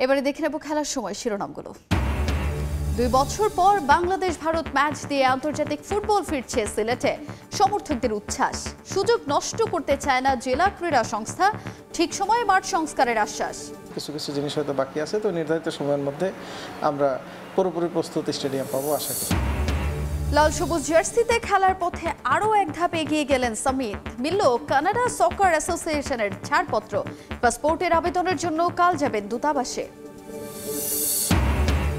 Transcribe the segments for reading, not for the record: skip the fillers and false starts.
এবারে দেখে নেব খেলার সময় শিরোনামগুলো। 2 বছর পর বাংলাদেশ ভারত ম্যাচ দিয়ে আন্তর্জাতিক ফুটবল ফিরছে সিলেটে। সমর্থকদের উচ্ছ্বাস। সুযোগ নষ্ট করতে চায় না জেলা ক্রীড়া সংস্থা। ঠিক সময়ে মাঠ সংস্কারের আশ্বাস। কিছু কিছু জিনিস হয়তো বাকি আছে, তো নির্ধারিত সময়ের মধ্যে আমরা পুরোপুরি প্রস্তুত স্টেডিয়াম পাবো আশা করি। লাল সবুজ জার্সিতে খেলার পথে আরও এক ধাপ এগিয়ে গেলেন সামিত। মিলল কানাডা সকার অ্যাসোসিয়েশনের ছাড়পত্র। পাসপোর্টের আবেদনের জন্য কাল যাবেন দূতাবাসে।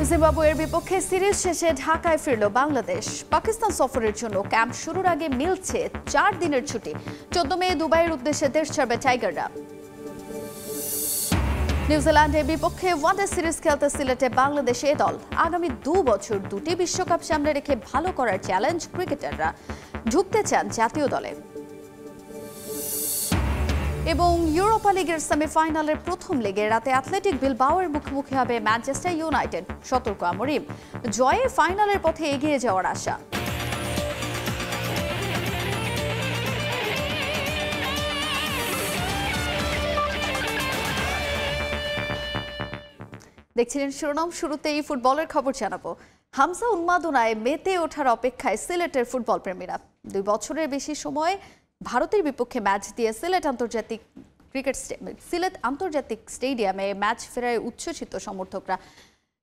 জিম্বাবুয়ের বিপক্ষে সিরিজ শেষে ঢাকায় ফিরল বাংলাদেশ। পাকিস্তান সফরের জন্য ক্যাম্প শুরুর আগে মিলছে 4 দিনের ছুটি। 14 মে দুবাইয়ের উদ্দেশ্যে দেশ ছাড়বে টাইগাররা। নিউজিল্যান্ডের বিপক্ষে ওয়ানডে সিরিজ খেলতে সিলেটে বাংলাদেশ দল। আগামী 2 বছর 2টি বিশ্বকাপ সামনে রেখে ভালো করার চ্যালেঞ্জ ক্রিকেটাররা। ঢুকতে চান জাতীয় দলে। এবং ইউরোপা লিগের সেমিফাইনালের প্রথম লেগে রাতে অ্যাথলেটিক বিলবাওয়ের মুখোমুখি হবে ম্যানচেস্টার ইউনাইটেড। সতর্ক আমরিম। জয়ে ফাইনালের পথে এগিয়ে যাওয়ার আশা। দেখছিলেন শিরোনাম। শুরুতেই ফুটবলের খবর জানাবো। হামজা উন্মাদনায় মেতে ওঠার অপেক্ষায় সিলেটের ফুটবল প্রেমীরা। 2 বছরের বেশি সময় ভারতের বিপক্ষে ম্যাচ দিয়ে সিলেট আন্তর্জাতিক স্টেডিয়ামে ম্যাচ ফেরায় উচ্ছ্বসিত সমর্থকরা।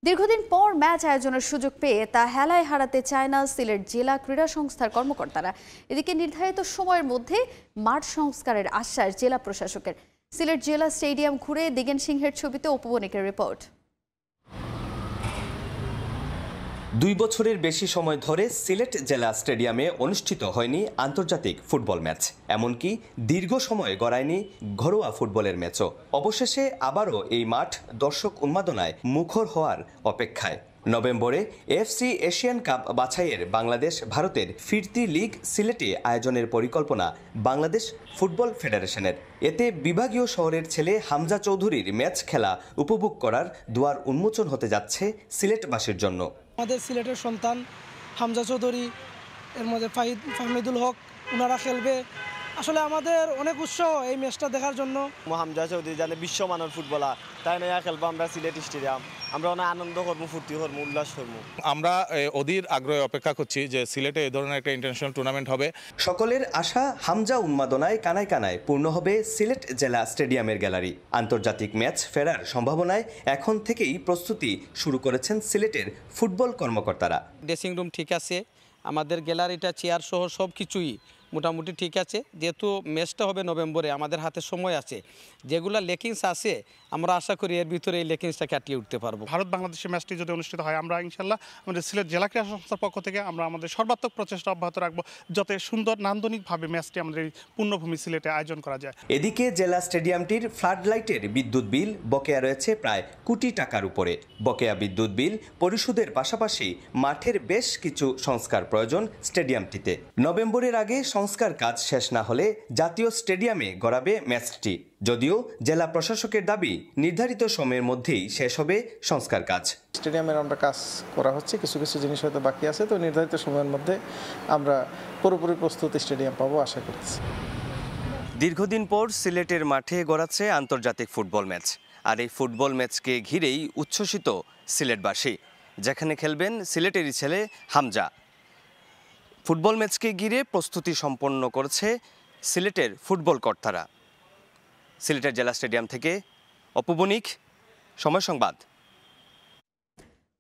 দীর্ঘদিন পর ম্যাচ আয়োজনের সুযোগ পেয়ে তা হেলায় হারাতে চায় না সিলেট জেলা ক্রীড়া সংস্থার কর্মকর্তারা। এদিকে নির্ধারিত সময়ের মধ্যে মাঠ সংস্কারের আশ্বাস জেলা প্রশাসকের। সিলেট জেলা স্টেডিয়াম ঘুরে দিগেন সিংহের ছবিতে উপবণিকের রিপোর্ট। 2 বছরের বেশি সময় ধরে সিলেট জেলা স্টেডিয়ামে অনুষ্ঠিত হয়নি আন্তর্জাতিক ফুটবল ম্যাচ। এমনকি দীর্ঘ সময় গড়ায়নি ঘরোয়া ফুটবলের ম্যাচও। অবশেষে আবারও এই মাঠ দর্শক উন্মাদনায় মুখর হওয়ার অপেক্ষায়। নভেম্বরে এফসি এশিয়ান কাপ বাছাইয়ের বাংলাদেশ ভারতের ফিরতি লিগ সিলেটে আয়োজনের পরিকল্পনা বাংলাদেশ ফুটবল ফেডারেশনের। এতে বিভাগীয় শহরের ছেলে হামজা চৌধুরীর ম্যাচ খেলা উপভোগ করার দুয়ার উন্মোচন হতে যাচ্ছে সিলেটবাসীর জন্য। আমাদের সিলেটের সন্তান হামজা চৌধুরী, এর মধ্যে ফাহমিদুল হক, ওনারা খেলবে। আসলে আমাদের অনেক উৎসাহ এই ম্যাচটা দেখার জন্য। হামজা চৌধুরী জানে বিশ্বমানের ফুটবলার, তাই নয়া খেলবো আমরা সিলেট স্টেডিয়াম। আমরা অনেক আনন্দ করবো, ফুর্তি করবো, উল্লাস করবো। আমরা অধীর আগ্রহে অপেক্ষা করছি যে সিলেটে এই ধরনের একটা ইন্টারন্যাশনাল টুর্নামেন্ট হবে। সকলের আশা হামজা উন্মাদনায় কানায় কানায় পূর্ণ হবে সিলেট জেলা স্টেডিয়ামের গ্যালারি। আন্তর্জাতিক ম্যাচ ফেরার সম্ভাবনায় এখন থেকেই প্রস্তুতি শুরু করেছেন সিলেটের ফুটবল কর্মকর্তারা। ড্রেসিং রুম ঠিক আছে, আমাদের গ্যালারিটা চেয়ার সহ সব কিছুই মোটামুটি ঠিক আছে। যেহেতু ম্যাচটা হবে নভেম্বরে, আমাদের হাতে সময় আছে। যেগুলো লেকিংস আছে আমরা আশা করি এর ভিতরে এই লেকিংসটা কাটিয়ে উঠতে পারবো। ভারত বাংলাদেশের ম্যাচটি যদি অনুষ্ঠিত হয়, আমরা ইনশাল্লাহ আমাদের সিলেট জেলা ক্রীড়া সংস্থার পক্ষ থেকে আমরা আমাদের সর্বাত্মক প্রচেষ্টা অব্যাহত রাখবো, যাতে সুন্দর নান্দনিকভাবে ম্যাচটি আমাদের এই পূর্ণভূমি সিলেটে আয়োজন করা যায়। এদিকে জেলা স্টেডিয়ামটির ফ্লাড লাইটের বিদ্যুৎ বিল বকেয়া রয়েছে প্রায় কোটি টাকার উপরে। বকেয়া বিদ্যুৎ বিল পরিশোধের পাশাপাশি মাঠের বেশ কিছু সংস্কার প্রয়োজন স্টেডিয়ামটিতে। নভেম্বরের আগে সংস্কার কাজ শেষ না হলে জাতীয় স্টেডিয়ামে গড়াবে ম্যাচটি। যদিও জেলা প্রশাসকের দাবি নির্ধারিত সময়ের মধ্যেই শেষ হবে সংস্কার কাজ। স্টেডিয়ামের আমরা কাজ করা হচ্ছে, কিছু কিছু জিনিস হয়তো বাকি আছে, তো নির্ধারিত সময়ের মধ্যে আমরা পুরোপুরি প্রস্তুত স্টেডিয়াম পাবো আশা করছি। দীর্ঘদিন পর সিলেটের মাঠে গড়াচ্ছে আন্তর্জাতিক ফুটবল ম্যাচ। আর এই ফুটবল ম্যাচকে ঘিরেই উচ্ছ্বসিত সিলেটবাসী, যেখানে খেলবেন সিলেটেরই ছেলে হামজা। ফুটবল ম্যাচকে ঘিরে প্রস্তুতি সম্পন্ন করেছে সিলেটের ফুটবল কর্তারা। সিলেটের জেলা স্টেডিয়াম থেকে অপুবণিক, সময় সংবাদ।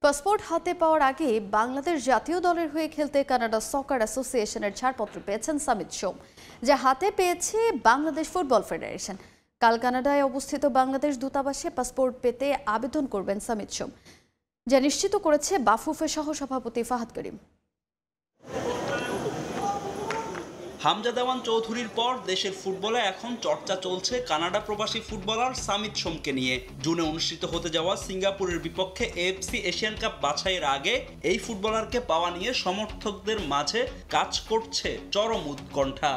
পাসপোর্ট হাতে পাওয়ার আগে বাংলাদেশ জাতীয় দলের হয়ে খেলতে কানাডা সকার অ্যাসোসিয়েশনের ছাড়পত্র পেয়েছেন সামিত সোম, যা হাতে পেয়েছে বাংলাদেশ ফুটবল ফেডারেশন। কাল কানাডায় অবস্থিত বাংলাদেশ দূতাবাসে পাসপোর্ট পেতে আবেদন করবেন সামিত সোম, যা নিশ্চিত করেছে বাফুফে সহসভাপতি ফাহাদ করিম। হামজা দেওয়ান চৌধুরীর পর দেশের ফুটবলে এখন চর্চা চলছে কানাডা প্রবাসী ফুটবলার সামিত সোমকে নিয়ে। জুনে অনুষ্ঠিত হতে যাওয়া সিঙ্গাপুরের বিপক্ষে এএফসি এশিয়ান কাপ বাছাইয়ের আগে এই ফুটবলারকে পাওয়া নিয়ে সমর্থকদের মাঝে কাজ করছে চরম উৎকণ্ঠা।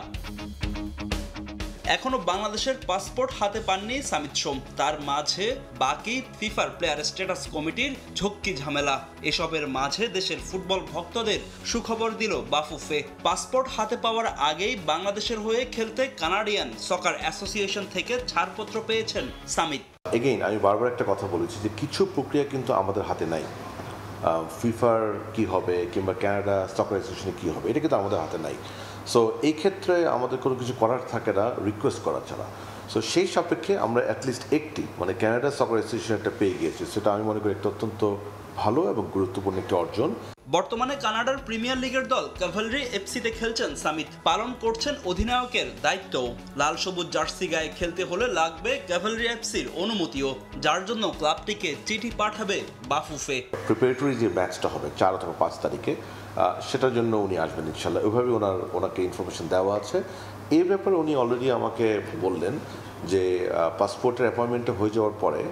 এখনো বাংলাদেশের পাসপোর্ট হাতে পাননি সামিত সোম। তার মাঝে বাকি ফিফার প্লেয়ার স্ট্যাটাস কমিটির ঝক্কি ঝামেলা। এসবের মাঝে দেশের ফুটবল ভক্তদের সুখবর দিল বাফুফে। পাসপোর্ট হাতে পাওয়ার আগেই বাংলাদেশের হয়ে খেলতে কানাডিয়ান সকার অ্যাসোসিয়েশন থেকে ছাড়পত্র পেয়েছেন সামিত। এগেইন আমি বারবার একটা কথা বলেছি যে কিছু প্রক্রিয়া কিন্তু আমাদের হাতে নাই। ফিফার কি হবে কিংবা কানাডা সকার অ্যাসোসিয়েশনে কী হবে এটা কিন্তু আমাদের হাতে নাই। সো এই ক্ষেত্রে আমাদের কোনো কিছু করার থাকে না রিকোয়েস্ট করা ছাড়া। সো সেই সাপেক্ষে আমরা অ্যাটলিস্ট একটি মানে কানাডা সকার অ্যাসোসিয়েশন একটা পেয়ে গিয়েছি, সেটা আমি মনে করি একটা অত্যন্ত ভালো এবং গুরুত্বপূর্ণ একটি অর্জন। বর্তমানে কানাডার প্রিমিয়ার লিগের দল ক্যাভালরি এফসিতে খেলছেন সামিত, পালন করছেন অধিনায়কের দায়িত্ব। লাল সবুজ জার্সি গায়ে খেলতে হলে লাগবে ক্যাভালরি এফসির অনুমতিও, যার জন্য ক্লাবটিকে চিঠি পাঠাবে বাফুফে। প্রিপারেটরি যে ম্যাচটা হবে 4 অথবা 5 তারিখে, সেটার জন্য উনি আসবেন ইনশাল্লাহ। ওইভাবে ওনাকে ইনফরমেশন দেওয়া আছে। এই ব্যাপারে উনি অলরেডি আমাকে বললেন যে পাসপোর্টের অ্যাপয়েন্টমেন্টটা হয়ে যাওয়ার পরে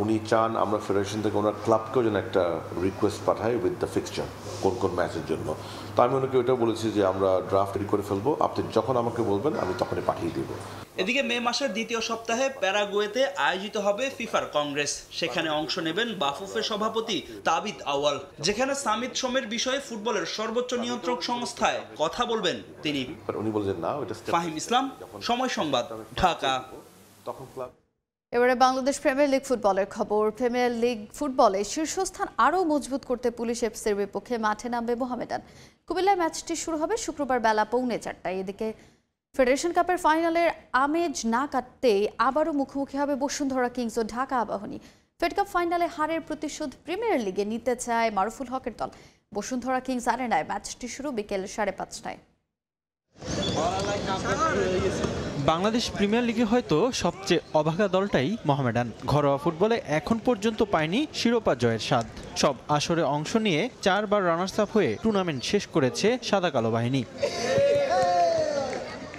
উনি চান আমরা ফেডারেশন থেকে ওনার ক্লাবকেও যেন একটা রিকোয়েস্ট পাঠাই উইথ দ্য ফিক্সচার কোন কোন ম্যাচের জন্য। তো আমি ওনাকে ওইটাও বলেছি যে আমরা ড্রাফট রেডি করে ফেলবো, আপনি যখন আমাকে বলবেন আমি তখনই পাঠিয়ে দেবো। এদিকে মে মাসের দ্বিতীয় সপ্তাহে প্যারাগুয়েতে আয়োজিত হবে ফিফার কংগ্রেস। সেখানে অংশ নেবেন বাফুফের সভাপতি তাবিত আউয়াল, যেখানে সামিত সোমের বিষয়ে ফুটবলের সর্বোচ্চ নিয়ন্ত্রক সংস্থায় কথা বলবেন তিনি। উনি বলছেন না, ওইটা ফাহিম ইসলাম, সময় সংবাদ, ঢাকা। তখন ক্লাব। এবারে বাংলাদেশ প্রিমিয়ার লিগ ফুটবলের খবর। প্রিমিয়ার লিগ ফুটবলে শীর্ষস্থান আরও মজবুত করতে পুলিশ এফসির বিপক্ষে মাঠে নামবে মোহামেডান। কুমিল্লায় ম্যাচটি শুরু হবে শুক্রবার বেলা 4:45টায়। এদিকে ফেডারেশন কাপের ফাইনালের আমেজ না কাটতেই আবারও মুখোমুখি হবে বসুন্ধরা কিংস ও ঢাকা আবাহনী। ফেড কাপ ফাইনালে হারের প্রতিশোধ প্রিমিয়ার লিগে নিতে চায় মারুফুল হকের দল। বসুন্ধরা কিংস আরেনায় ম্যাচটি শুরু বিকেল 5:30টায়। বাংলাদেশ প্রিমিয়ার লিগে হয়তো সবচেয়ে অভাগা দলটাই মোহামেডান। ঘরোয়া ফুটবলে এখন পর্যন্ত পায়নি শিরোপা জয়ের স্বাদ। সব আসরে অংশ নিয়ে 4 বার রানার্স আপ হয়ে টুর্নামেন্ট শেষ করেছে সাদা কালো বাহিনী।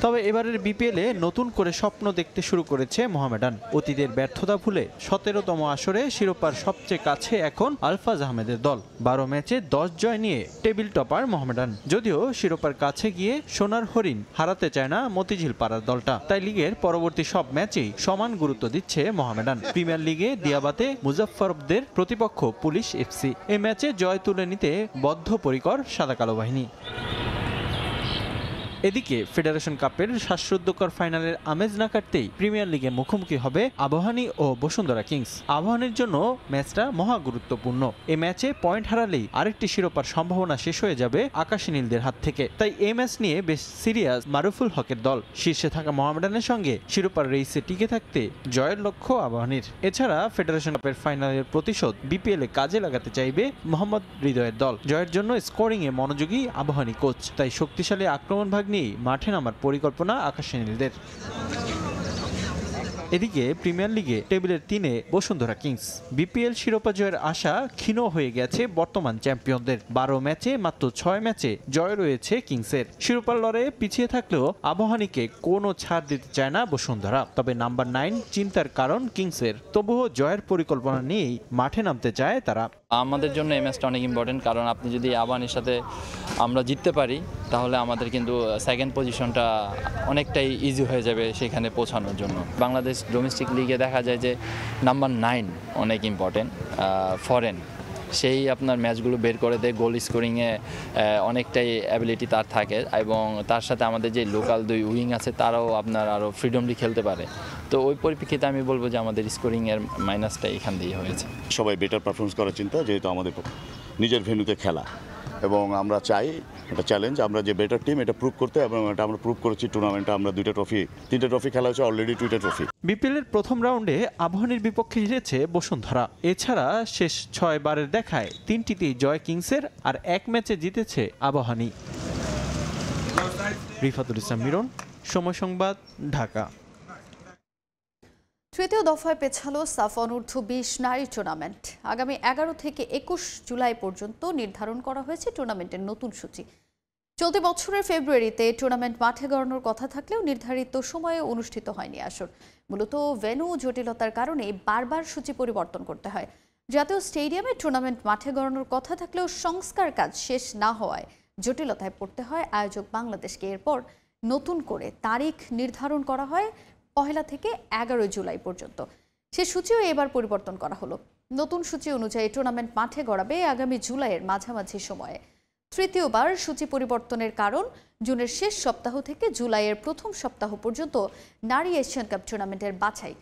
তবে এবারের বিপিএলে নতুন করে স্বপ্ন দেখতে শুরু করেছে মোহামেডান। অতীতের ব্যর্থতা ভুলে 17তম আসরে শিরোপার সবচেয়ে কাছে এখন আলফাজ আহমেদের দল। 12 ম্যাচে 10 জয় নিয়ে টেবিল টপার মোহামেডান। যদিও শিরোপার কাছে গিয়ে সোনার হরিণ হারাতে চায় না মতিঝিল পাড়ার দলটা, তাই লিগের পরবর্তী সব ম্যাচেই সমান গুরুত্ব দিচ্ছে মোহামেডান। প্রিমিয়ার লিগে দিয়াবাতে মুজাফফরদের প্রতিপক্ষ পুলিশ এফসি। এই ম্যাচে জয় তুলে নিতে বদ্ধপরিকর সাদা কালো বাহিনী। এদিকে ফেডারেশন কাপের শ্বাসরুদ্ধকর ফাইনালের আমেজ না কাটতেই প্রিমিয়ার লিগে মুখোমুখি হবে আবাহনী ও বসুন্ধরা কিংস। আবাহনীর জন্য ম্যাচটা মহা গুরুত্বপূর্ণ। এই ম্যাচে পয়েন্ট হারালেই আরেকটি শিরোপার সম্ভাবনা শেষ হয়ে যাবে আকাশী নীলদের হাত থেকে। তাই এই ম্যাচ নিয়ে বেশ সিরিয়াস মারুফুল হকের দল। শীর্ষে থাকা মোহামেডানের সঙ্গে শিরোপার রেসে টিকে থাকতে জয়ের লক্ষ্য আবাহনীর। এছাড়া ফেডারেশন কাপের ফাইনালের প্রতিশোধ বিপিএলে কাজে লাগাতে চাইবে মোহাম্মদ হৃদয়ের দল। জয়ের জন্য স্কোরিংয়ে মনোযোগী আবাহনী কোচ, তাই শক্তিশালী আক্রমণ ভাগ নিয়ে মাঠে নামার পরিকল্পনা আকাশী নীলদের। এদিকে প্রিমিয়ার লিগে টেবিলের 3-এ বসুন্ধরা কিংস। বিপিএল শিরোপা জয়ের আশা ক্ষীণ হয়ে গেছে বর্তমান চ্যাম্পিয়নদের। 12 ম্যাচে মাত্র 6 ম্যাচে জয় রয়েছে কিংসের। শিরোপার লড়াইয়ে পিছিয়ে থাকলেও আবাহনীকে কোনো ছাড় দিতে চায় না বসুন্ধরা। তবে নাম্বার 9 চিন্তার কারণ কিংসের। তবুও জয়ের পরিকল্পনা নিয়েই মাঠে নামতে চায় তারা। আমাদের জন্য এই ম্যাচটা অনেক ইম্পর্টেন্ট, কারণ আপনি যদি আবাহনীর সাথে আমরা জিততে পারি তাহলে আমাদের কিন্তু সেকেন্ড পজিশনটা অনেকটাই ইজি হয়ে যাবে সেখানে পৌঁছানোর জন্য। বাংলাদেশ ডোমেস্টিক লিগে দেখা যায় যে নাম্বার 9 অনেক ইম্পর্টেন্ট। ফরেন সেই আপনার ম্যাচগুলো বের করে দেয়, গোল স্কোরিংয়ে অনেকটাই অ্যাবিলিটি তার থাকে, এবং তার সাথে আমাদের যে লোকাল 2 উইং আছে তারাও আপনার আরও ফ্রিডমলি খেলতে পারে। তো ওই পরিপ্রেক্ষিতে আমি বলবো যে আমাদের স্কোরিংয়ের মাইনাসটা এখান দিয়ে হয়েছে। সবাই বেটার পারফরমেন্স করার চিন্তা, যেহেতু আমাদের নিজের ভেন্যুতে খেলা, এবং আমরা চাই একটা চ্যালেঞ্জ, আমরা যে বেটার টিম এটা প্রুভ করতে, এবং এটা আমরা প্রুভ করেছি টুর্নামেন্টে। আমরা 3টে ট্রফি খেলা হচ্ছে, অলরেডি 2টা ট্রফি। বিপিএলের প্রথম রাউন্ডে আবাহনীর বিপক্ষে হেরেছে বসুন্ধরা। এছাড়া শেষ 6 বারের দেখায় 3টিতেই জয় কিংসের, আর 1 ম্যাচে জিতেছে আবাহনী। রিফাতুল ইসলাম মিরন, সময় সংবাদ, ঢাকা। তৃতীয় দফায় পেছালো সাফ অনূর্ধ্ব 20 নারী টুর্নামেন্ট। আগামী 11 থেকে 21 জুলাই পর্যন্ত নির্ধারণ করা হয়েছে টুর্নামেন্টের নতুন সূচি। চলতি বছরের ফেব্রুয়ারিতে টুর্নামেন্ট মাঠে গড়ানোর কথা থাকলেও নির্ধারিত সময়ে অনুষ্ঠিত হয়নি আসর। মূলত ভেন্যু জটিলতার কারণে বারবার সূচি পরিবর্তন করতে হয়। জাতীয় স্টেডিয়ামে টুর্নামেন্ট মাঠে গড়ানোর কথা থাকলেও সংস্কার কাজ শেষ না হওয়ায় জটিলতায় পড়তে হয় আয়োজক বাংলাদেশকে। এরপর নতুন করে তারিখ নির্ধারণ করা হয় 1 থেকে 11 জুলাই পর্যন্ত। সে সূচিও এবার পরিবর্তন করা হলো। নতুন সূচি অনুযায়ী টুর্নামেন্ট মাঠে গড়াবে আগামী জুলাইয়ের মাঝামাঝি সময়ে। তৃতীয়বার সূচি পরিবর্তনের কারণ জুনের শেষ সপ্তাহ থেকে জুলাইয়ের প্রথম সপ্তাহ পর্যন্ত নারী এশিয়ান কাপ টুর্নামেন্টের বাছাই।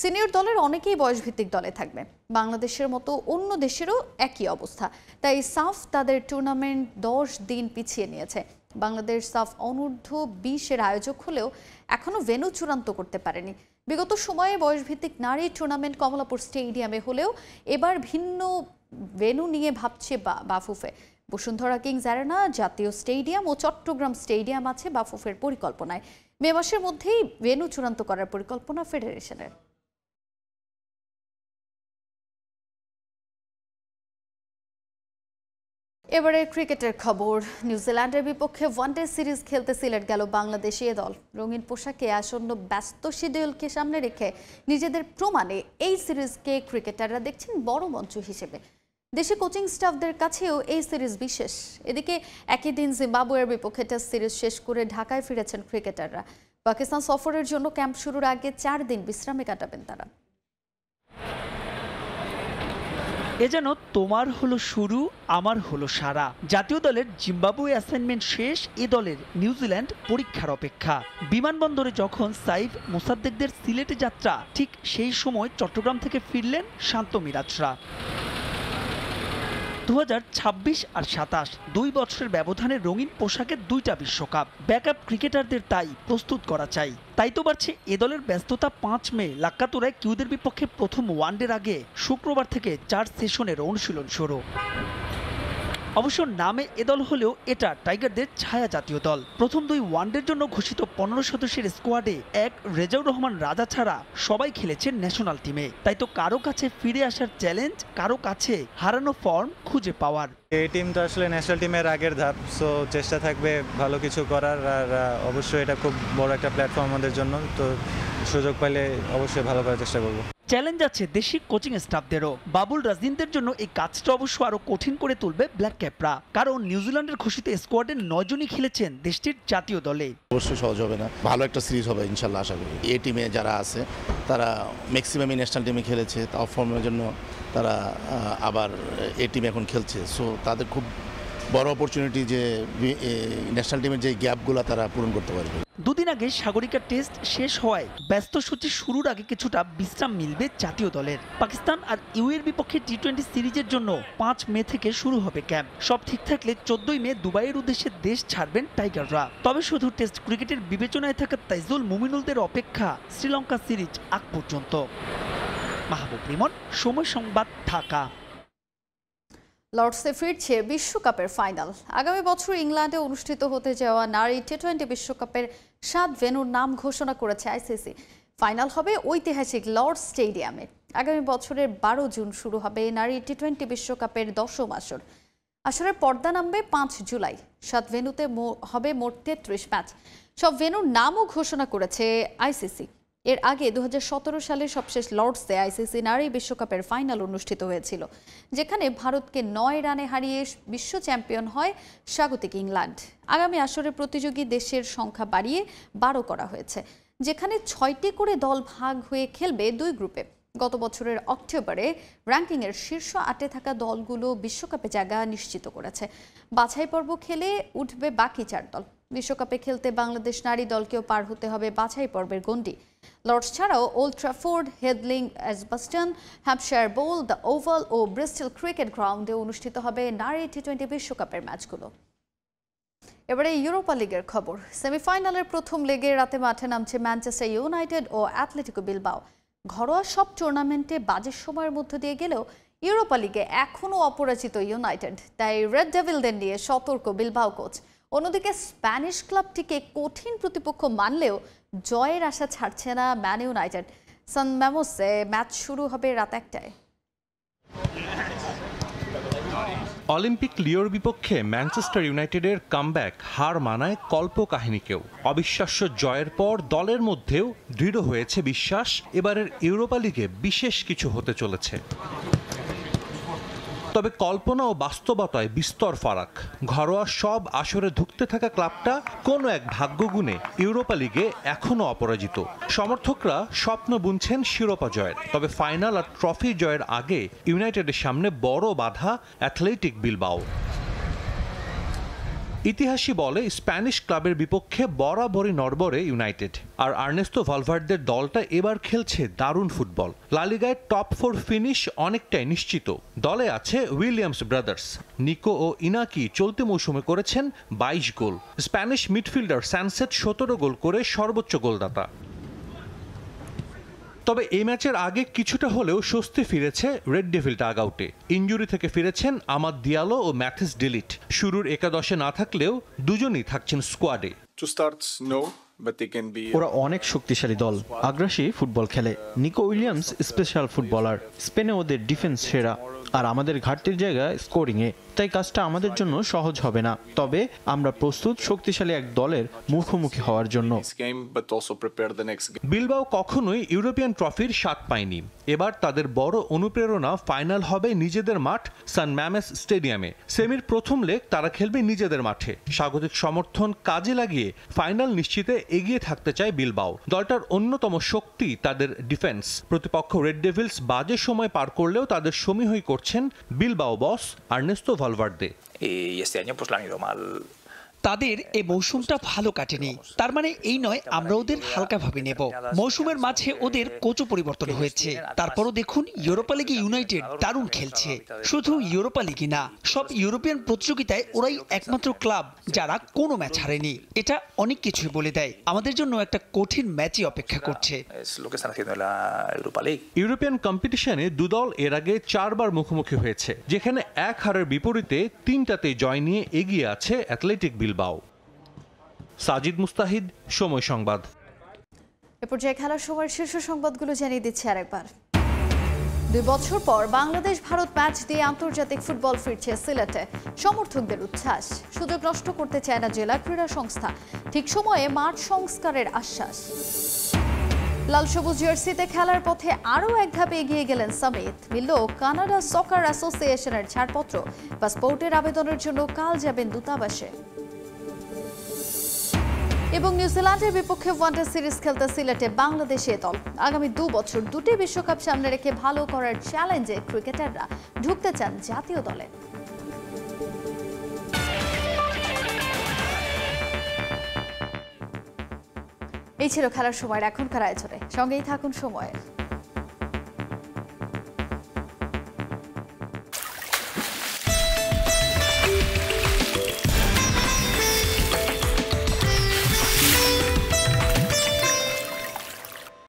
সিনিয়র দলের অনেকেই বয়সভিত্তিক দলে থাকবে। বাংলাদেশের মতো অন্য দেশেরও একই অবস্থা, তাই সাফ তাদের টুর্নামেন্ট 10 দিন পিছিয়ে নিয়েছে। বাংলাদেশ সাফ অনূর্ধ্ব 20-এর আয়োজক হলেও এখনও ভেন্যু চূড়ান্ত করতে পারেনি। বিগত সময়ে বয়সভিত্তিক নারী টুর্নামেন্ট কমলাপুর স্টেডিয়ামে হলেও এবার ভিন্ন ভেন্যু নিয়ে ভাবছে বাফুফে। বসুন্ধরা কিংস অ্যারেনা, জাতীয় স্টেডিয়াম ও চট্টগ্রাম স্টেডিয়াম আছে বাফুফের পরিকল্পনায়। মে মাসের মধ্যেই ভেন্যু চূড়ান্ত করার পরিকল্পনা ফেডারেশনের। এবারে ক্রিকেটের খবর। নিউজিল্যান্ডের বিপক্ষে ওয়ানডে সিরিজ খেলতে সিলেট গেল বাংলাদেশি এ দল। রঙিন পোশাকে আসন্ন ব্যস্ত শিডিউলকে সামনে রেখে নিজেদের প্রমাণে এই সিরিজকে ক্রিকেটাররা দেখছেন বড় মঞ্চ হিসেবে। দেশি কোচিং স্টাফদের কাছেও এই সিরিজ বিশেষ। এদিকে একই দিন জিম্বাবুয়ের বিপক্ষে টেস্ট সিরিজ শেষ করে ঢাকায় ফিরেছেন ক্রিকেটাররা। পাকিস্তান সফরের জন্য ক্যাম্প শুরুর আগে 4 দিন বিশ্রামে কাটাবেন তারা। এ যেন তোমার হলো শুরু, আমার হলো সারা। জাতীয় দলের জিম্বাবুয়ে অ্যাসাইনমেন্ট শেষ, এ দলের নিউজিল্যান্ড পরীক্ষার অপেক্ষা। বিমানবন্দরে যখন সাইফ মোসাদ্দেকদের সিলেটে যাত্রা, ঠিক সেই সময় চট্টগ্রাম থেকে ফিরলেন শান্ত মিরাজরা। 2026 আর 27 2 বছরের ব্যবধানে রঙিন পোশাকের 2টা বিশ্বকাপ। ব্যাকআপ ক্রিকেটারদের তাই প্রস্তুত করা চাই। তাই তো বাড়ছে এ দলের ব্যস্ততা। 5 মে লাক্কাতুরায় কিউদের বিপক্ষে প্রথম ওয়ানডের আগে শুক্রবার থেকে 4 সেশনের অনুশীলন শুরু। অবশ্য নামে এ দল হলেও এটা টাইগারদের ছায়া জাতীয় দল। প্রথম 2 ওয়ানডের জন্য ঘোষিত 15 সদস্যের স্কোয়াডে এক রেজাউর রহমান রাজা ছাড়া সবাই খেলেছেন ন্যাশনাল টিমে। তাই তো কারো কাছে ফিরে আসার চ্যালেঞ্জ, কারো কাছে হারানো ফর্ম খুঁজে পাওয়ার। এই টিম তো আসলে ন্যাশনাল টিমের আগের ধাপ, সো চেষ্টা থাকবে ভালো কিছু করার। আর অবশ্যই এটা খুব বড় একটা প্ল্যাটফর্ম আমাদের জন্য, তো সুযোগ পাইলে অবশ্যই ভালো করার চেষ্টা করব। চ্যালেঞ্জ আছে দেশি কোচিং স্টাফদেরও। বাবুল রাজিনদের জন্য এই কাজটা অবশ্য আরো কঠিন করে তুলবে ব্ল্যাক ক্যাপরা, কারণ নিউজিল্যান্ডের ঘোষিত স্কোয়াডের 9 জনই খেলেছেন দেশটির জাতীয় দলে। অবশ্যই সহজ হবে না, ভালো একটা সিরিজ হবে ইনশাল্লাহ আশা করি। এই টিমে যারা আছে তারা ম্যাক্সিমামই ন্যাশনাল টিমে খেলেছে, তাও ফর্মের জন্য তারা আবার এই টিমে এখন খেলছে। সো তাদের খুব বড় অপরচুনিটি যে ন্যাশনাল টিমের যে গ্যাপগুলো তারা পূরণ করতে পারবে। 2 দিন আগে সাগরিকা টেস্ট শেষ হওয়ায় ব্যস্ত সূচি শুরুর আগে কিছুটা বিশ্রাম মিলবে জাতীয় দলের। পাকিস্তান আর ইউএর বিপক্ষে টি20 সিরিজের জন্য 5 মে থেকে শুরু হবে ক্যাম্প। সব ঠিক থাকলে 14 মে দুবাইয়ের উদ্দেশ্যে দেশ ছাড়বেন টাইগাররা। তবে শুধু টেস্ট ক্রিকেটের বিবেচনায় থাকা তাইজুল মুমিনুলদের অপেক্ষা শ্রীলঙ্কা সিরিজ আগ পর্যন্ত। মাহবুব রিমন, সময় সংবাদ, ঢাকা। লর্ডসে ফিরছে বিশ্বকাপের ফাইনাল। আগামী বছর ইংল্যান্ডে অনুষ্ঠিত হতে যাওয়া নারী টি20 বিশ্বকাপের 7 ভেন্যুর নাম ঘোষণা করেছে আইসিসি। ফাইনাল হবে ঐতিহাসিক লর্ডস স্টেডিয়ামে। আগামী বছরের 12 জুন শুরু হবে নারী টি20 বিশ্বকাপের 10ম আসর। আসরের পর্দা নামবে 5 জুলাই। 7 ভেন্যুতে হবে মোট 33 ম্যাচ। সব ভেন্যুর নামও ঘোষণা করেছে আইসিসি। এর আগে 2017 সালে সবশেষ লর্ডসে আইসিসি নারী বিশ্বকাপের ফাইনাল অনুষ্ঠিত হয়েছিল, যেখানে ভারতকে 9 রানে হারিয়ে বিশ্ব চ্যাম্পিয়ন হয় স্বাগতিক ইংল্যান্ড। আগামী আসরে প্রতিযোগী দেশের সংখ্যা বাড়িয়ে 12 করা হয়েছে, যেখানে 6টি করে দল ভাগ হয়ে খেলবে 2 গ্রুপে। গত বছরের অক্টোবরে র্যাঙ্কিংয়ের শীর্ষ 8-এ থাকা দলগুলো বিশ্বকাপে জায়গা নিশ্চিত করেছে। বাছাই পর্ব খেলে উঠবে বাকি 4 দল। বিশ্বকাপে খেলতে বাংলাদেশ নারী দলকেও পার হতে হবে বাছাই পর্বের গণ্ডি। লর্ডস ছাড়াও ওল্ড ট্রাফোর্ড, হেডলিং, Edgbaston, Hampshire Bowl, the Oval ও ব্রিস্টল ক্রিকেট গ্রাউন্ডে অনুষ্ঠিত হবে নারী টি20 বিশ্বকাপের ম্যাচগুলো। এবারে ইউরোপা লিগের খবর। সেমিফাইনালের প্রথম লেগে রাতে মাঠে নামছে ম্যানচেস্টার ইউনাইটেড ও অ্যাথলেটিকো বিলবাও। ঘরোয়া সব টুর্নামেন্টে বাজের সময়ের মধ্য দিয়ে গেলেও ইউরোপা লিগে এখনও অপরাজিত ইউনাইটেড, তাই রেড ডেভিলদের নিয়ে সতর্ক বিলবাও কোচ। অন্যদিকে স্প্যানিশ ক্লাবটিকে কঠিন প্রতিপক্ষ মানলেও জয়ের আশা ছাড়ছে না ম্যান ইউনাইটেড। সান ম্যামোসে ম্যাচ শুরু হবে রাত 1টায়। অলিম্পিক লিওর বিপক্ষে ম্যানচেস্টার ইউনাইটেডের কামব্যাক হার মানায় কল্পকাহিনীকেও। অবিশ্বাস্য জয়ের পর দলের মধ্যেও দৃঢ় হয়েছে বিশ্বাস, এবারের ইউরোপা লিগে বিশেষ কিছু হতে চলেছে। তবে কল্পনা ও বাস্তবতায় বিস্তর ফারাক। ঘরোয়া সব আসরে ধুঁকতে থাকা ক্লাবটা কোনো এক ভাগ্যগুণে ইউরোপা লিগে এখনও অপরাজিত। সমর্থকরা স্বপ্ন বুনছেন শিরোপা জয়ের, তবে ফাইনাল আর ট্রফি জয়ের আগে ইউনাইটেডের সামনে বড় বাধা অ্যাথলেটিক বিলবাও। ইতিহাসই বলে স্প্যানিশ ক্লাবের বিপক্ষে বরাবরই নড়বড়ে ইউনাইটেড। আর আর্নেস্তো ভালভার্দের দলটা এবার খেলছে দারুণ ফুটবল। লা লিগায় টপ 4 ফিনিশ অনেকটাই নিশ্চিত। দলে আছে উইলিয়ামস ব্রাদার্স, নিকো ও ইনাকি চলতি মৌসুমে করেছেন 22 গোল। স্প্যানিশ মিডফিল্ডার স্যানসেট 17 গোল করে সর্বোচ্চ গোলদাতা। তবে এই ম্যাচের আগে কিছুটা হলেও স্বস্তি ফিরেছে রেড ডেভিল ডাগআউটে। ইনজুরি থেকে ফিরেছেন আমাদ দিয়ালো ও ম্যাথিস ডিলিট। শুরুর একাদশে না থাকলেও দুজনই থাকছেন স্কোয়াডে। ওরা অনেক শক্তিশালী দল, আগ্রাসী ফুটবল খেলে। নিকো উইলিয়ামস স্পেশাল ফুটবলার, স্পেনে ওদের ডিফেন্স সেরা, আর আমাদের ঘাটতির জায়গায় স্কোরিংয়ে। তাই কাজটা আমাদের জন্য সহজ হবে না, তবে আমরা প্রস্তুত শক্তিশালী এক দলের মুখোমুখি হওয়ার জন্য। বিলবাও কখনোই ইউরোপিয়ান ট্রফির স্বাদ পায়নি। এবার তাদের বড় অনুপ্রেরণা ফাইনাল হবে নিজেদের মাঠ সান ম্যামেস স্টেডিয়ামে। সেমির প্রথম লেগ তারা খেলবে নিজেদের মাঠে। স্বাগতিক সমর্থন কাজে লাগিয়ে ফাইনাল নিশ্চিতে এগিয়ে থাকতে চায় বিলবাও। দলটার অন্যতম শক্তি তাদের ডিফেন্স। প্রতিপক্ষ রেড ডেভিলস বাজে সময় পার করলেও তাদের সমীহই করছেন বিলবাও বস আর্নেস্তো ভালভার্দে। তাদের এই মৌসুমটা ভালো কাটেনি, তার মানে এই নয় আমরা ওদের হালকাভাবে নেব। মৌসুমের মাঝে ওদের কোচও পরিবর্তন হয়েছে, তারপরও দেখুন ইউরোপা লিগে ইউনাইটেড দারুণ খেলছে। শুধু ইউরোপা লিগই না, সব ইউরোপিয়ান প্রতিযোগিতায় ওরাই একমাত্র ক্লাব যারা কোনো ম্যাচ হারেনি। এটা অনেক কিছুই বলে দেয়। আমাদের জন্য একটা কঠিন ম্যাচই অপেক্ষা করছে। ইউরোপিয়ান কম্পিটিশনে দুদল এর আগে 4 বার মুখোমুখি হয়েছে, যেখানে 1 হারের বিপরীতে 3টাতে জয় নিয়ে এগিয়ে আছে অ্যাথলেটিক বিলবাও। সাজিদ মুস্তাহিদ, সময় সংবাদ। এ পর্যায়ে খেলার সময়ের শীর্ষ সংবাদগুলো জানিয়ে দিচ্ছি আরেকবার। 2 বছর পর বাংলাদেশ ভারত ম্যাচ দিয়ে আন্তর্জাতিক ফুটবল ফিরছে সিলেটে। সমর্থকদের উচ্ছ্বাস। সুযোগ নষ্ট করতে চায় না জেলা ক্রীড়া সংস্থা। ঠিক সময়ে মাঠ সংস্কারের আশ্বাস। লাল সবুজ জার্সিতে খেলার পথে আরও এক ধাপে এগিয়ে গেলেন সামিত। মিলল কানাডা সকার অ্যাসোসিয়েশনের ছাড়পত্র। পাসপোর্টের আবেদনের জন্য কাল যাবেন দূতাবাসে। এবং নিউজিল্যান্ডের বিপক্ষে ওয়ানডে সিরিজ খেলতে সিলেটে বাংলাদেশের দল। আগামী 2 বছর 2টি বিশ্বকাপ সামনে রেখে ভালো করার চ্যালেঞ্জে ক্রিকেটাররা ঢুকতে চান জাতীয় দলে। এই ছিল খেলার সময়ের এখনকার আয়োজনে। সঙ্গেই থাকুন সময়ের।